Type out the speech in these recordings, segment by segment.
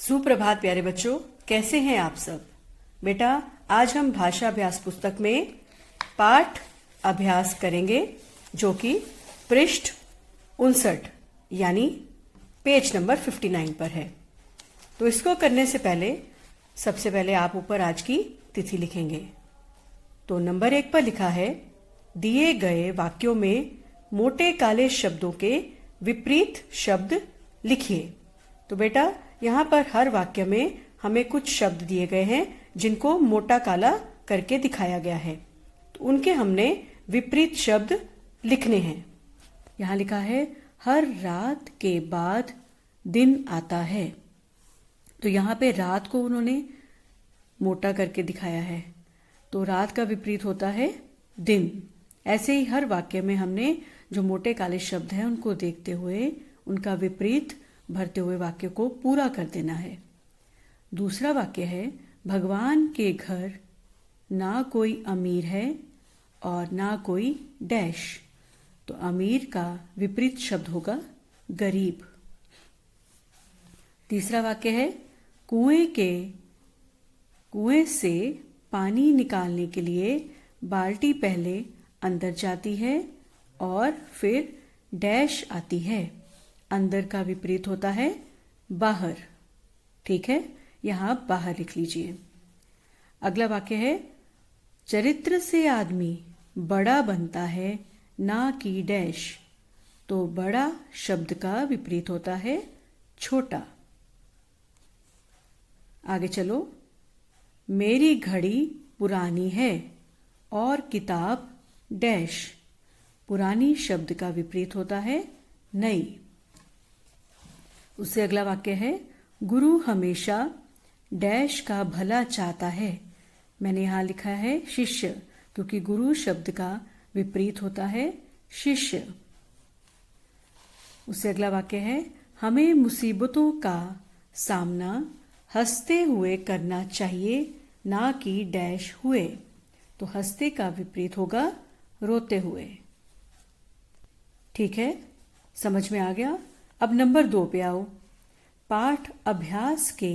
सुप्रभात प्यारे बच्चों, कैसे हैं आप सब। बेटा, आज हम भाषा अभ्यास पुस्तक में पाठ अभ्यास करेंगे जो कि पृष्ठ 59 यानी पेज नंबर 59 पर है। तो इसको करने से पहले सबसे पहले आप ऊपर आज की तिथि लिखेंगे। तो नंबर 1 पर लिखा है, दिए गए वाक्यों में मोटे काले शब्दों के विपरीत शब्द लिखिए। तो बेटा, यहाँ पर हर वाक्य में हमें कुछ शब्द दिए गए हैं जिनको मोटा काला करके दिखाया गया है। तो उनके हमने विपरीत शब्द लिखने हैं। यहाँ लिखा है, हर रात के बाद दिन आता है। तो यहाँ पे रात को उन्होंने मोटा करके दिखाया है, तो रात का विपरीत होता है दिन। ऐसे ही हर वाक्य में हमने जो मोटे काले शब्द हैं उनको देखते हुए उनका विपरीत भरते हुए वाक्य को पूरा कर देना है। दूसरा वाक्य है, भगवान के घर ना कोई अमीर है और ना कोई डैश। तो अमीर का विपरीत शब्द होगा गरीब। तीसरा वाक्य है, कुएं से पानी निकालने के लिए बाल्टी पहले अंदर जाती है और फिर डैश आती है। अंदर का विपरीत होता है बाहर। ठीक है, यहां आप बाहर लिख लीजिए। अगला वाक्य है, चरित्र से आदमी बड़ा बनता है ना कि डैश। तो बड़ा शब्द का विपरीत होता है छोटा। आगे चलो, मेरी घड़ी पुरानी है और किताब डैश। पुरानी शब्द का विपरीत होता है नई। उससे अगला वाक्य है, गुरु हमेशा डैश का भला चाहता है। मैंने यहां लिखा है शिष्य, क्योंकि गुरु शब्द का विपरीत होता है शिष्य। उससे अगला वाक्य है, हमें मुसीबतों का सामना हंसते हुए करना चाहिए ना कि डैश हुए। तो हंसते का विपरीत होगा रोते हुए। ठीक है, समझ में आ गया। अब नंबर 2 पे आओ। पाठ अभ्यास के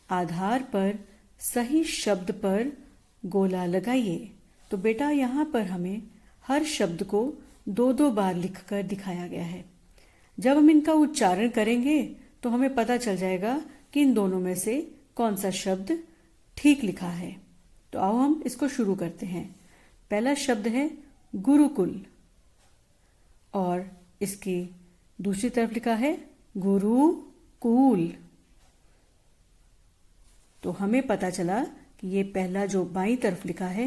आधार पर सही शब्द पर गोला लगाइए। तो बेटा, यहाँ पर हमें हर शब्द को 2-2 बार लिखकर दिखाया गया है। जब हम इनका उच्चारण करेंगे तो हमें पता चल जाएगा कि इन दोनों में से कौन सा शब्द ठीक लिखा है। तो आओ हम इसको शुरू करते हैं। पहला शब्द है गुरुकुल और इसकी दूसरी तरफ लिखा है गुरुकुल। तो हमें पता चला कि ये पहला जो बाईं तरफ लिखा है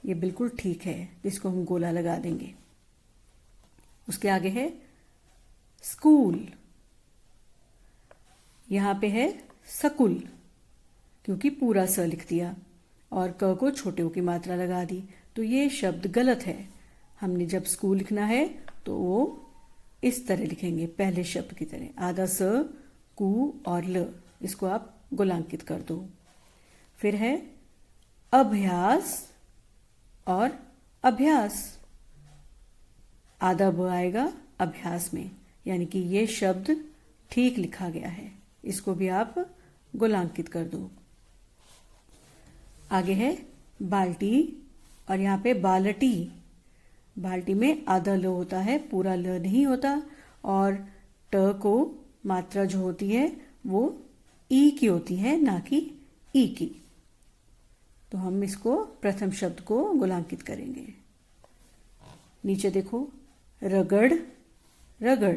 ये बिल्कुल ठीक है, इसको हम गोला लगा देंगे। उसके आगे है स्कूल। यहां पे है सकुल, क्योंकि पूरा स लिख दिया और क को छोटे उ की मात्रा लगा दी। तो ये शब्द गलत है। हमने जब स्कूल लिखना है तो वो इस तरह लिखेंगे, पहले शब्द की तरह, आधा स, कु और ल। इसको आप गोलांकित कर दो। फिर है अभ्यास और अभ्यास। आधा ब आएगा अभ्यास में, यानी कि ये शब्द ठीक लिखा गया है। इसको भी आप गोलांकित कर दो। आगे है बाल्टी और यहाँ पे बालटी। बाल्टी में आधा ल होता है, पूरा ल नहीं होता। और ट को मात्रा जो होती है वो ई की होती है, ना कि ई की। तो हम इसको प्रथम शब्द को गोलांकित करेंगे। नीचे देखो, रगड़ रगड़।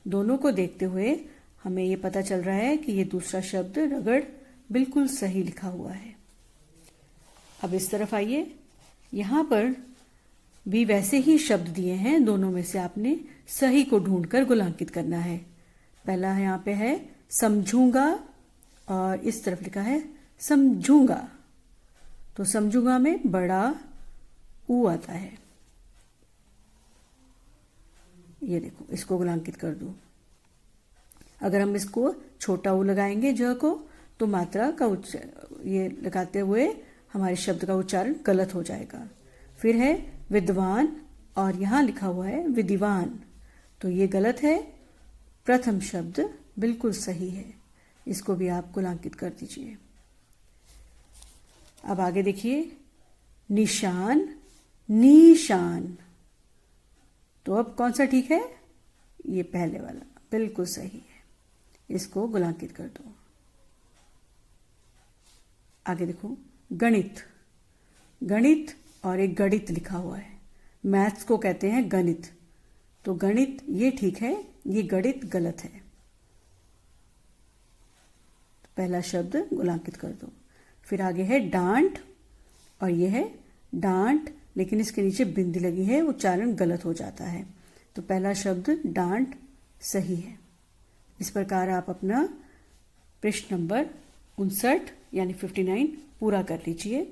दोनों को देखते हुए हमें ये पता चल रहा है कि ये दूसरा शब्द रगड़ बिल्कुल सही लिखा हुआ है। अब इस तरफ आइए। यहां पर भी वैसे ही शब्द दिए हैं, दोनों में से आपने सही को ढूंढकर गोलांकित करना है। पहला यहाँ पे है समझूंगा और इस तरफ लिखा है समझूंगा। तो समझूंगा में बड़ा ऊ आता है। ये देखो, इसको गोलांकित कर दो। अगर हम इसको छोटा ऊ लगाएंगे ज को, तो मात्रा का ये लगाते हुए हमारे शब्द का उच्चारण गलत हो जाएगा। फिर है विद्वान और यहां लिखा हुआ है विधिवान। तो ये गलत है। प्रथम शब्द बिल्कुल सही है। इसको भी आप गुलांकित कर दीजिए। अब आगे देखिए, निशान, निशान। तो अब कौन सा ठीक है? ये पहले वाला बिल्कुल सही है, इसको गुलांकित कर दो। आगे देखो, गणित, गणित और एक गणित लिखा हुआ है। मैथ्स को कहते हैं गणित, तो गणित ये ठीक है, ये गणित गलत है। पहला शब्द गुलांकित कर दो। फिर आगे है डांट, और यह है डांट, लेकिन इसके नीचे बिंदी लगी है, उच्चारण गलत हो जाता है। तो पहला शब्द डांट सही है। इस प्रकार आप अपना पृष्ठ नंबर 59 यानी 59 पूरा कर लीजिए।